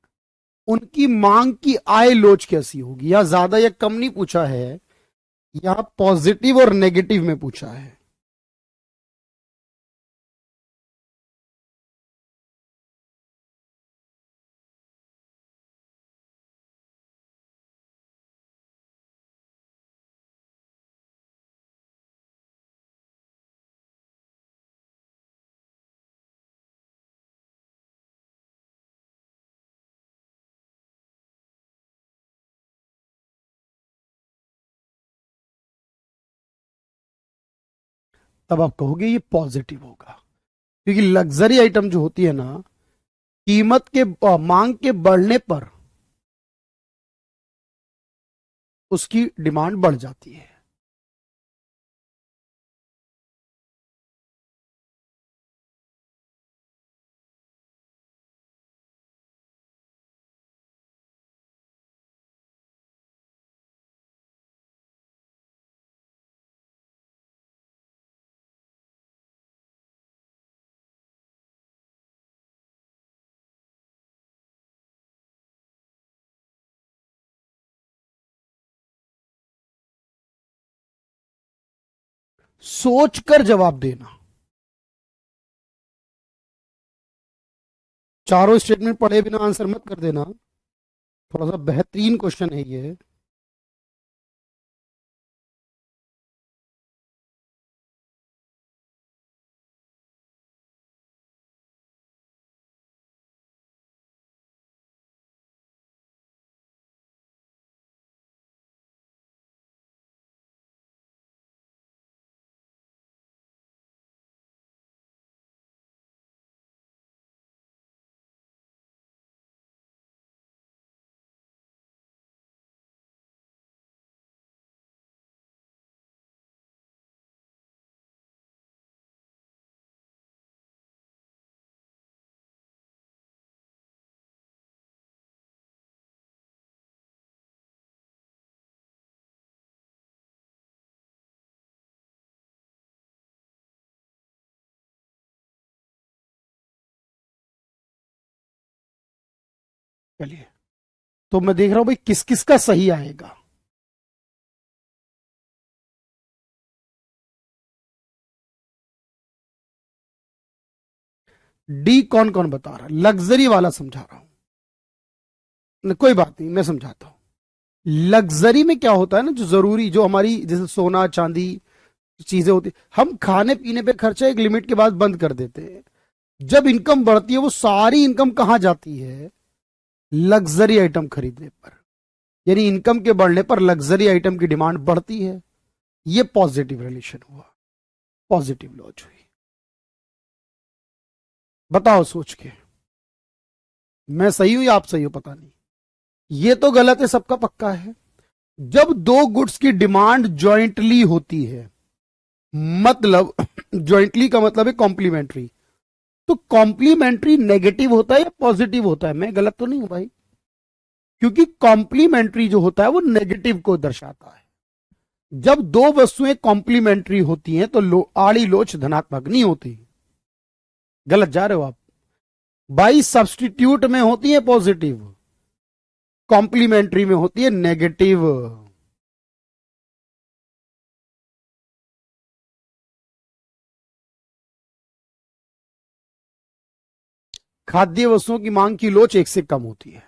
उनकी मांग की आय लोच कैसी होगी, या ज्यादा या कम नहीं पूछा है, यहां पॉजिटिव और नेगेटिव में पूछा है। तब आप कहोगे ये पॉजिटिव होगा, क्योंकि लग्जरी आइटम जो होती है ना, कीमत के मांग के बढ़ने पर उसकी डिमांड बढ़ जाती है। सोचकर जवाब देना। चारों स्टेटमेंट पढ़े बिना आंसर मत कर देना। थोड़ा सा बेहतरीन क्वेश्चन है ये। चलिए, तो मैं देख रहा हूं भाई किस किस का सही आएगा। डी कौन कौन बता रहा है? लग्जरी वाला समझा रहा हूं। कोई बात नहीं, मैं समझाता हूं। लग्जरी में क्या होता है ना, जो जरूरी, जो हमारी जैसे सोना चांदी चीजें होती, हम खाने पीने पे खर्चा एक लिमिट के बाद बंद कर देते हैं। जब इनकम बढ़ती है वो सारी इनकम कहां जाती है? लग्जरी आइटम खरीदने पर। यानी इनकम के बढ़ने पर लग्जरी आइटम की डिमांड बढ़ती है। ये पॉजिटिव रिलेशन हुआ, पॉजिटिव लॉज हुई। बताओ सोच के, मैं सही हूं या आप सही हो पता नहीं। ये तो गलत है, सबका पक्का है। जब दो गुड्स की डिमांड ज्वाइंटली होती है, मतलब ज्वाइंटली का मतलब है कॉम्प्लीमेंट्री, तो कॉम्प्लीमेंट्री नेगेटिव होता है या पॉजिटिव होता है? मैं गलत तो नहीं हूं भाई? क्योंकि कॉम्प्लीमेंट्री जो होता है वो नेगेटिव को दर्शाता है। जब दो वस्तुएं कॉम्प्लीमेंट्री होती हैं तो आड़ी लोच धनात्मक नहीं होती। गलत जा रहे हो आप भाई। सब्स्टिट्यूट में होती है पॉजिटिव, कॉम्प्लीमेंट्री में होती है नेगेटिव। खाद्य वस्तुओं की मांग की लोच एक से कम होती है।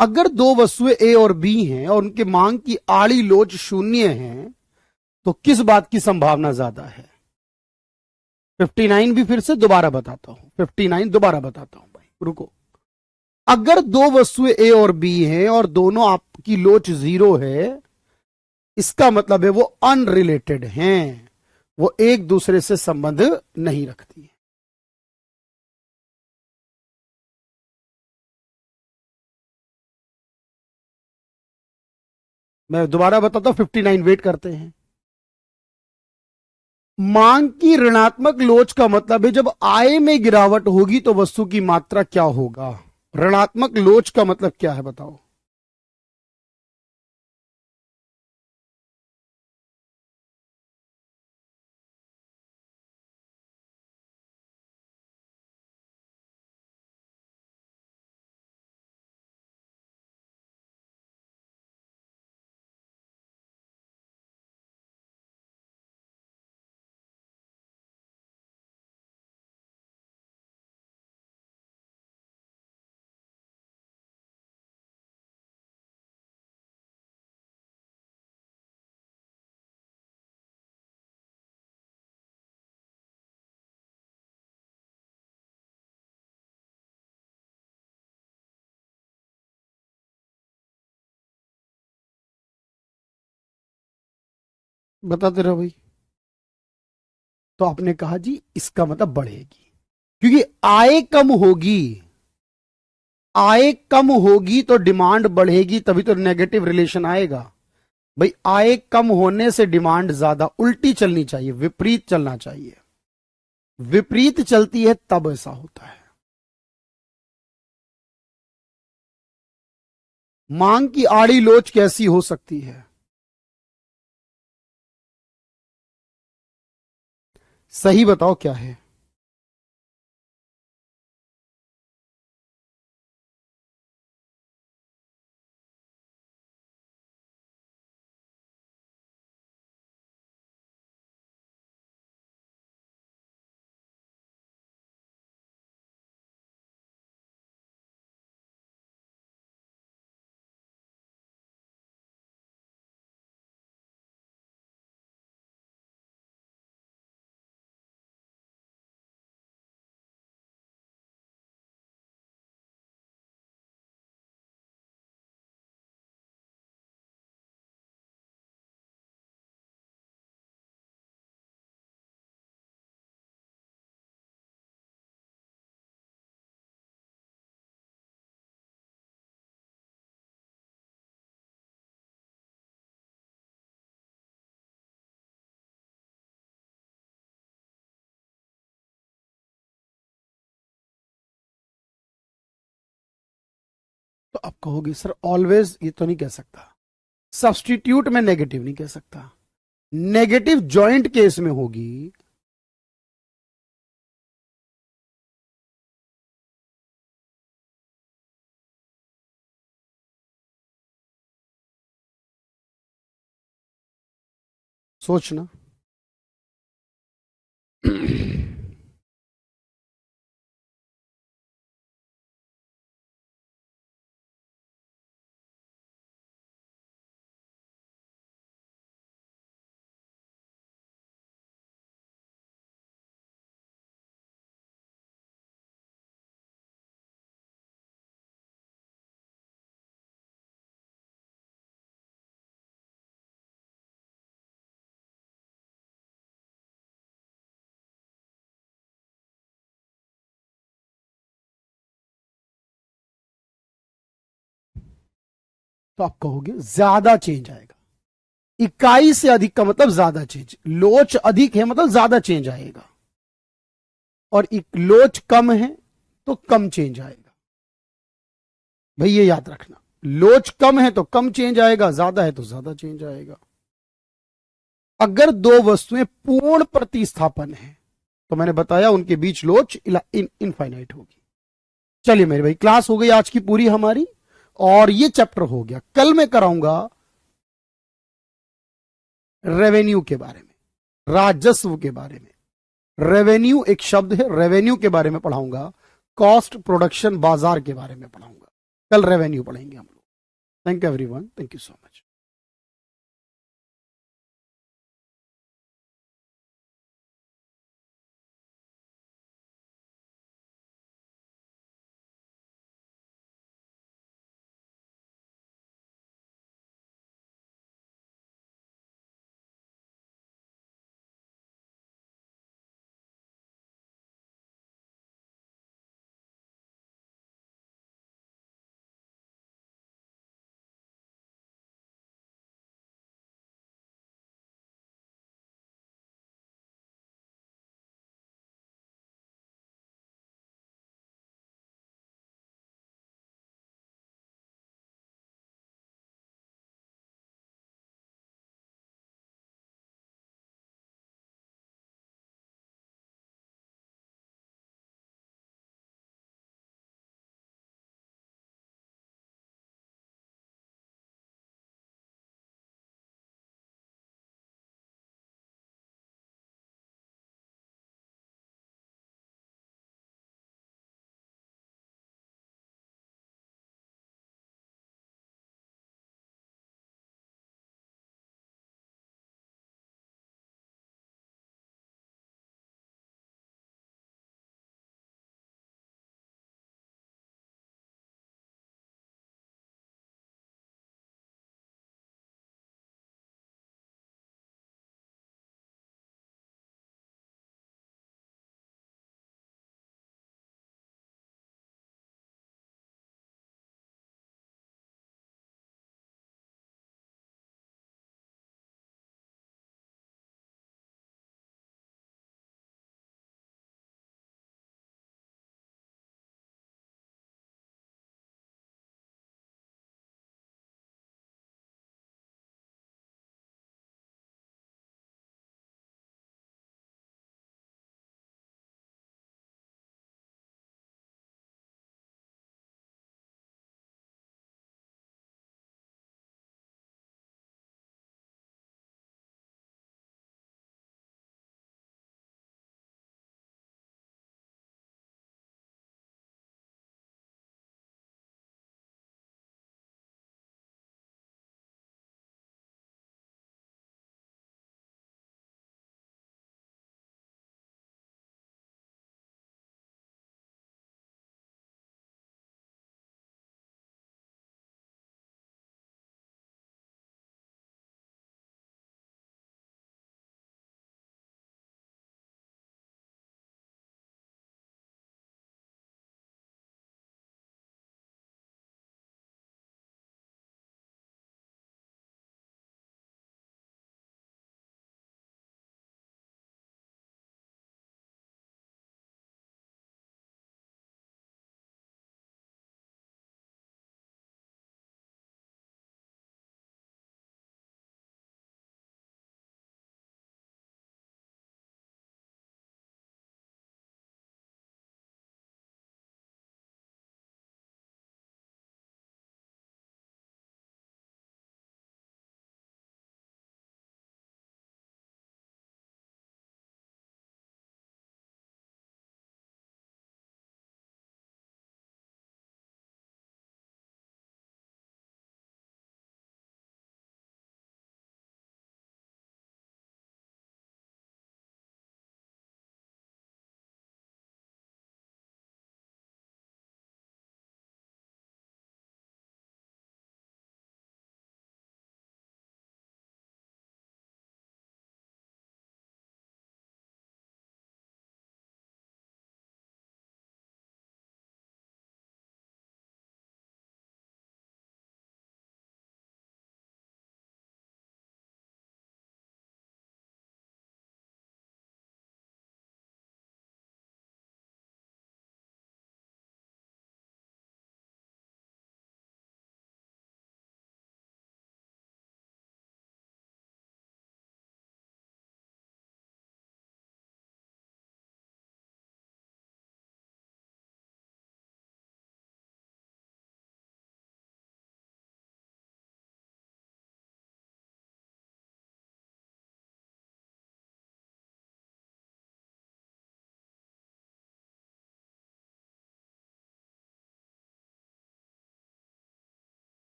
अगर दो वस्तुएं ए और बी हैं और उनके मांग की आड़ी लोच शून्य है, तो किस बात की संभावना ज्यादा है? 59 भी फिर से दोबारा बताता हूं, 59 दोबारा बताता हूं भाई, रुको। अगर दो वस्तुएं ए और बी हैं और दोनों आपकी लोच जीरो है, इसका मतलब है वो अनरिलेटेड हैं, वो एक दूसरे से संबंध नहीं रखती। मैं दोबारा बताता हूं, 59 वेट करते हैं। मांग की ऋणात्मक लोच का मतलब है जब आय में गिरावट होगी तो वस्तु की मात्रा क्या होगा? ऋणात्मक लोच का मतलब क्या है बताओ? बताते रहो भाई। तो आपने कहा जी इसका मतलब बढ़ेगी, क्योंकि आय कम होगी। आय कम होगी तो डिमांड बढ़ेगी, तभी तो नेगेटिव रिलेशन आएगा। भाई आय कम होने से डिमांड ज्यादा, उल्टी चलनी चाहिए, विपरीत चलना चाहिए। विपरीत चलती है तब ऐसा होता है। मांग की आड़ी लोच कैसी हो सकती है? सही बताओ क्या है? तो आप कहोगे सर ऑलवेज, ये तो नहीं कह सकता। सब्स्टिट्यूट में नेगेटिव नहीं कह सकता। नेगेटिव जॉइंट केस में होगी। सोचना। तो आप कहोगे ज्यादा चेंज आएगा। इकाई से अधिक का मतलब ज्यादा चेंज, लोच अधिक है मतलब ज्यादा चेंज आएगा, और लोच कम है तो कम चेंज आएगा। भाई ये याद रखना, लोच कम है तो कम चेंज आएगा, ज्यादा है तो ज्यादा चेंज आएगा। अगर दो वस्तुएं पूर्ण प्रतिस्थापन है तो मैंने बताया उनके बीच लोच इनफाइनाइट होगी। चलिए मेरे भाई, क्लास हो गई आज की पूरी हमारी, और ये चैप्टर हो गया। कल मैं कराऊंगा रेवेन्यू के बारे में, राजस्व के बारे में। रेवेन्यू एक शब्द है, रेवेन्यू के बारे में पढ़ाऊंगा। कॉस्ट, प्रोडक्शन, बाजार के बारे में पढ़ाऊंगा। कल रेवेन्यू पढ़ेंगे हम लोग। Thank you everyone, thank you so much.